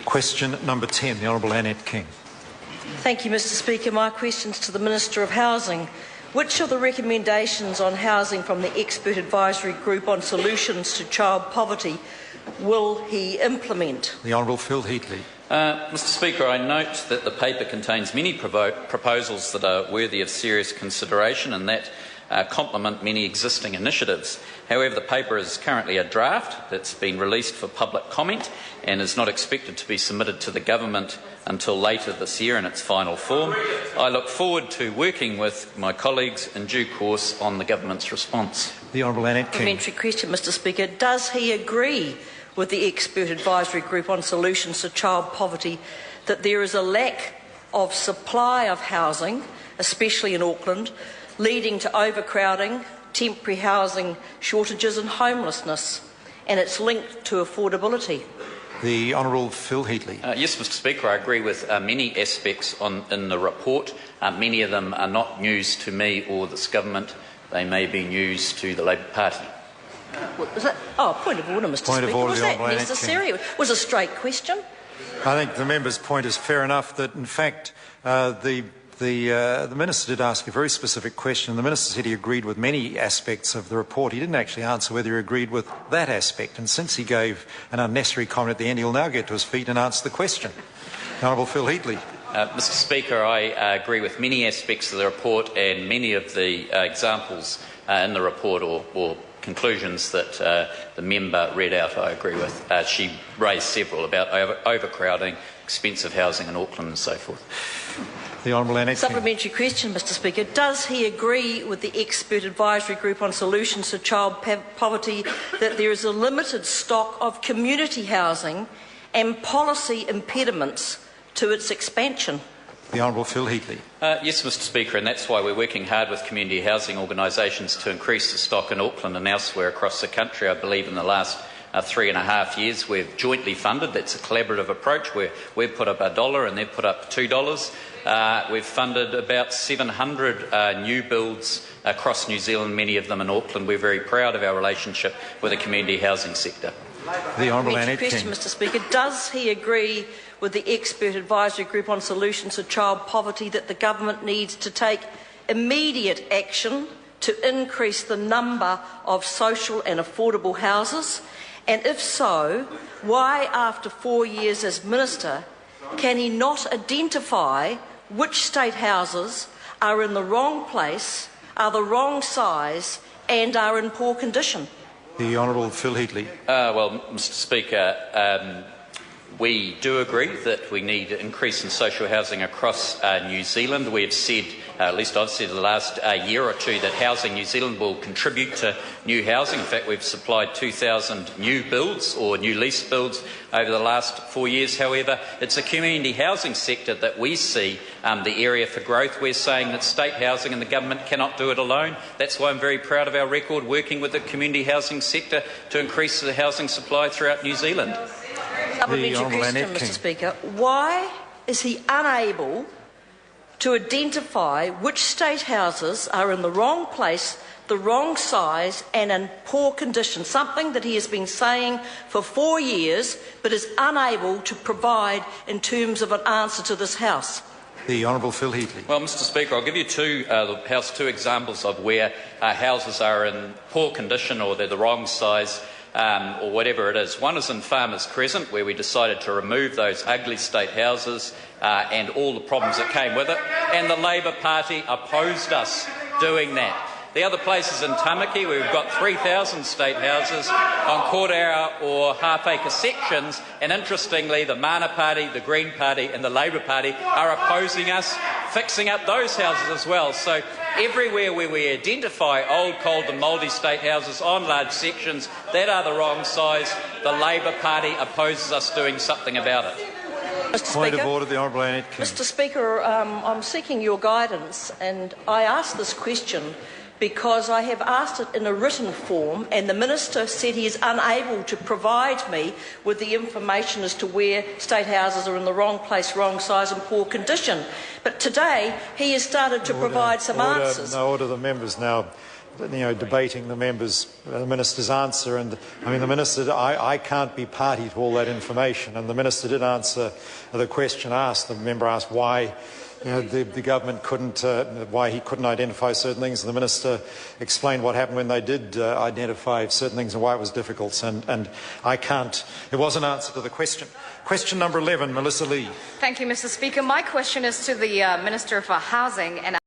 Question number 10, the Honourable Annette King. Thank you, Mr Speaker. My question is to the Minister of Housing. Which of the recommendations on housing from the Expert Advisory Group on Solutions to Child Poverty will he implement? The Honourable Phil Heatley. Mr Speaker, I note that the paper contains many proposals that are worthy of serious consideration and that complement many existing initiatives. However, the paper is currently a draft that's been released for public comment and is not expected to be submitted to the government until later this year in its final form. I look forward to working with my colleagues in due course on the government's response. The Honourable Annette King. Supplementary question, Mr Speaker. Does he agree with the Expert Advisory Group on Solutions to Child Poverty that there is a lack of supply of housing, especially in Auckland, leading to overcrowding, temporary housing shortages and homelessness, and it's linked to affordability? The Honourable Phil Heatley. Yes, Mr Speaker, I agree with many aspects in the report. Many of them are not news to me or this government. They may be news to the Labour Party. Was that? Oh, point of order, Mr Speaker. Was that necessary? It was a straight question. I think the member's point is fair enough that, in fact, the Minister did ask a very specific question. The Minister said he agreed with many aspects of the report. He didn't actually answer whether he agreed with that aspect. And since he gave an unnecessary comment at the end, he'll now get to his feet and answer the question. The Honourable Phil Heatley. Mr Speaker, I agree with many aspects of the report and many of the examples in the report or conclusions that the member read out. I agree with. She raised several about overcrowding, expensive housing in Auckland and so forth. The Honourable Annette King. Supplementary question, Mr Speaker. Does he agree with the Expert Advisory Group on Solutions to Child Poverty that there is a limited stock of community housing and policy impediments to its expansion? The Honourable Phil Heatley. Yes, Mr Speaker, and that's why we're working hard with community housing organisations to increase the stock in Auckland and elsewhere across the country. I believe in the last 3.5 years we've jointly funded. That's a collaborative approach where we've put up $1 and they've put up $2. We've funded about 700 new builds across New Zealand, many of them in Auckland. We're very proud of our relationship with the community housing sector. The Honourable Annette King. Question, Mr Speaker. Does he agree with the Expert Advisory Group on Solutions to Child Poverty that the government needs to take immediate action to increase the number of social and affordable houses? And if so, why, after 4 years as Minister, can he not identify which state houses are in the wrong place, are the wrong size and are in poor condition? The Honourable Phil Heatley. Well, Mr Speaker, we do agree that we need an increase in social housing across New Zealand. We have said, at least I've said in the last year or two, that Housing New Zealand will contribute to new housing. In fact, we've supplied 2,000 new builds or new lease builds over the last 4 years. However, it's the community housing sector that we see the area for growth. We're saying that state housing and the government cannot do it alone. That's why I'm very proud of our record working with the community housing sector to increase the housing supply throughout New Zealand. Supplementary question, Mr Speaker. Why is he unable to identify which state houses are in the wrong place, the wrong size and in poor condition, something that he has been saying for 4 years but is unable to provide in terms of an answer to this House? The Honourable Phil Heatley. Well, Mr Speaker, I'll give you two examples of where houses are in poor condition or they're the wrong size or whatever it is. One is in Farmers Crescent, where we decided to remove those ugly state houses and all the problems that came with it, and the Labour Party opposed us doing that. The other place is in Tamaki, where we've got 3,000 state houses on quarter-hour or half-acre sections, and interestingly, the Mana Party, the Green Party and the Labour Party are opposing us fixing up those houses as well. So everywhere where we identify old, cold and mouldy state houses on large sections that are the wrong size, the Labour Party opposes us doing something about it. Mr. Point Speaker, of order, the Honourable Annette King. Mr Speaker, I'm seeking your guidance, and I ask this question because I have asked it in a written form and the Minister said he is unable to provide me with the information as to where state houses are in the wrong place, wrong size and poor condition. But today he has started to provide some answers. No order. The members now debating the minister's answer. And I mean, the minister, I can't be party to all that information. And the minister did answer the question asked. The member asked why the government couldn't, why he couldn't identify certain things. And the minister explained what happened when they did identify certain things and why it was difficult. And I can't. It was an answer to the question. Question number 11, Melissa Lee. Thank you, Mr. Speaker. My question is to the Minister for Housing and